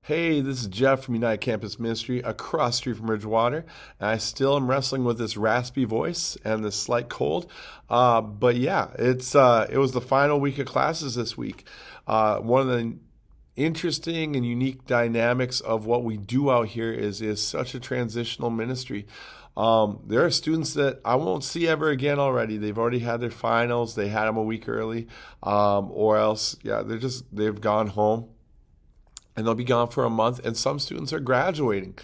Hey, this is Jeff from United Campus Ministry across the street from Bridgewater. And I still am wrestling with this raspy voice and this slight cold. But yeah, it was the final week of classes this week. One of the interesting and unique dynamics of what we do out here is such a transitional ministry. There are students that I won't see ever again already. They've already had their finals. They had them a week early, or else, yeah, they've gone home and they'll be gone for a month. And some students are graduating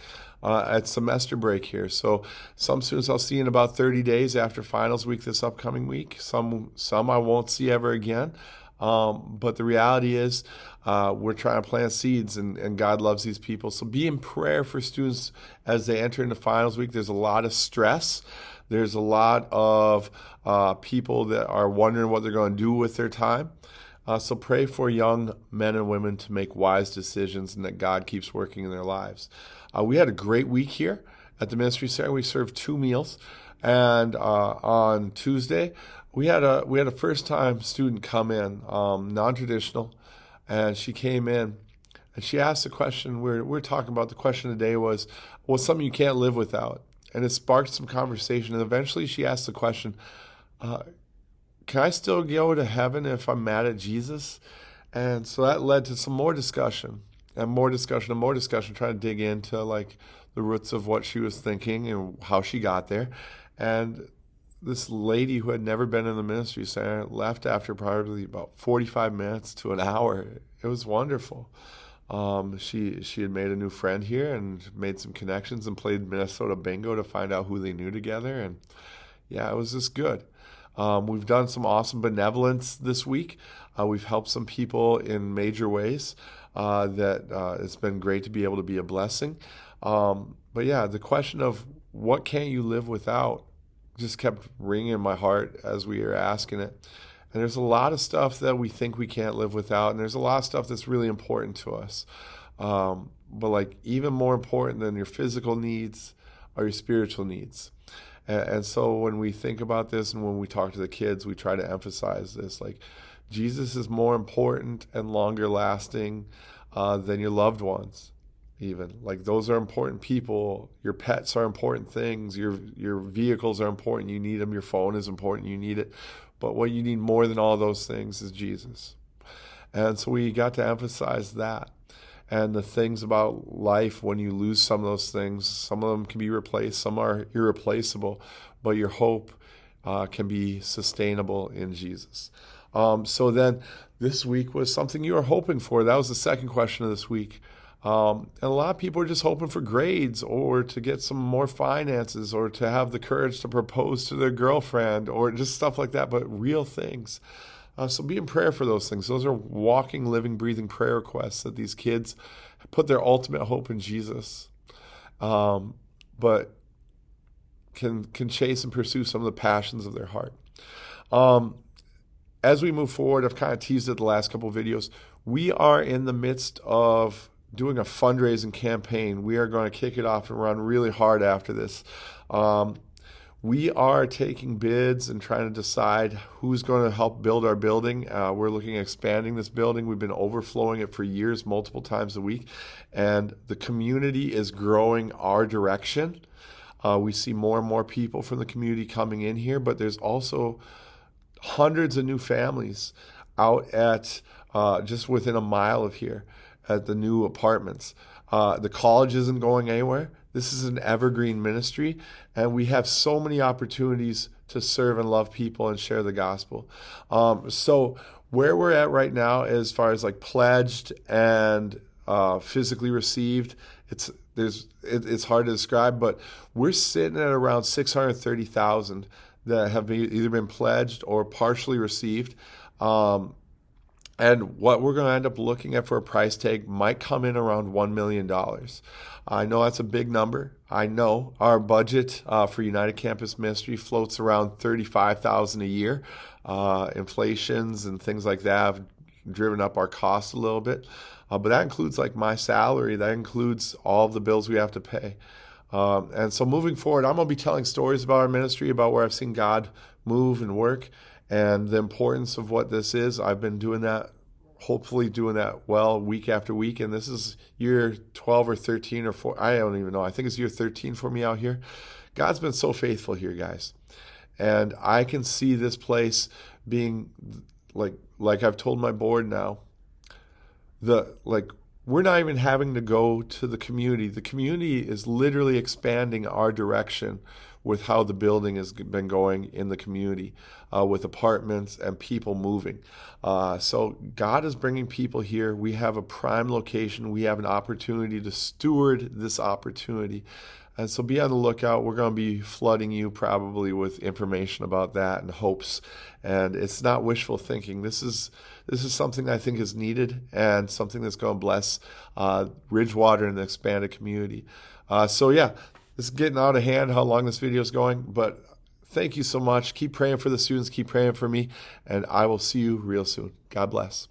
at semester break here. So some students I'll see in about 30 days after finals week this upcoming week. Some I won't see ever again. But the reality is we're trying to plant seeds, and God loves these people. So be in prayer for students as they enter into finals week. There's a lot of stress. There's a lot of people that are wondering what they're going to do with their time. So pray for young men and women to make wise decisions and that God keeps working in their lives. We had a great week here at the Ministry Center. We served 2 meals. And on Tuesday, we had a first-time student come in, non-traditional, and she came in and she asked a question. We're talking about the question today was something you can't live without. And it sparked some conversation. And eventually she asked the question, can I still go to heaven if I'm mad at Jesus? And so that led to some more discussion and more discussion and more discussion, trying to dig into like the roots of what she was thinking and how she got there. And this lady who had never been in the ministry center left after probably about 45 minutes to an hour. It was wonderful. She had made a new friend here and made some connections and played Minnesota bingo to find out who they knew together. And yeah, it was just good. We've done some awesome benevolence this week. We've helped some people in major ways that it's been great to be able to be a blessing. But yeah, the question of what can't you live without just kept ringing in my heart as we were asking it. And there's a lot of stuff that we think we can't live without, and there's a lot of stuff that's really important to us. But like even more important than your physical needs are your spiritual needs. And so when we think about this and when we talk to the kids, we try to emphasize this. Like Jesus is more important and longer lasting than your loved ones. Even like those are important people. Your pets are important things. Your vehicles are important. You need them. Your phone is important. You need it. But what you need more than all those things is Jesus. And so we got to emphasize that. And the things about life, when you lose some of those things, some of them can be replaced, some are irreplaceable, but your hope can be sustainable in Jesus. So then this week was something you were hoping for. That was the second question of this week. And a lot of people are just hoping for grades or to get some more finances or to have the courage to propose to their girlfriend or just stuff like that, but real things. So be in prayer for those things. Those are walking, living, breathing prayer requests that these kids put their ultimate hope in Jesus, but can chase and pursue some of the passions of their heart. As we move forward, I've kind of teased it the last couple of videos. We are in the midst of doing a fundraising campaign. We are going to kick it off and run really hard after this. We are taking bids and trying to decide who's going to help build our building. We're looking at expanding this building. We've been overflowing it for years, multiple times a week, and the community is growing our direction. We see more and more people from the community coming in here, but there's also hundreds of new families out at just within a mile of here at the new apartments. The college isn't going anywhere. This is an evergreen ministry, and we have so many opportunities to serve and love people and share the gospel. So where we're at right now, as far as like pledged and physically received, it's hard to describe, but we're sitting at around 630,000 that have either been pledged or partially received. And what we're going to end up looking at for a price tag might come in around $1 million. I know that's a big number. I know our budget for United Campus Ministry floats around $35,000 a year. Inflations and things like that have driven up our costs a little bit. But that includes like my salary. That includes all of the bills we have to pay. And so moving forward, I'm going to be telling stories about our ministry, about where I've seen God move and work, and the importance of what this is. I've been doing that hopefully doing that well week after week. And this is year 12 or 13 or 4. I don't even know. I think it's year 13 for me out here. God's been so faithful here, guys. And I can see this place being like I've told my board now, we're not even having to go to the community. The community is literally expanding our direction with how the building has been going in the community, with apartments and people moving. So God is bringing people here. We have a prime location. We have an opportunity to steward this opportunity. And so be on the lookout. We're going to be flooding you probably with information about that and hopes. And it's not wishful thinking. This is something I think is needed and something that's going to bless Ridgewater and the expanded community. So yeah, this is getting out of hand how long this video is going. But thank you so much. Keep praying for the students. Keep praying for me. And I will see you real soon. God bless.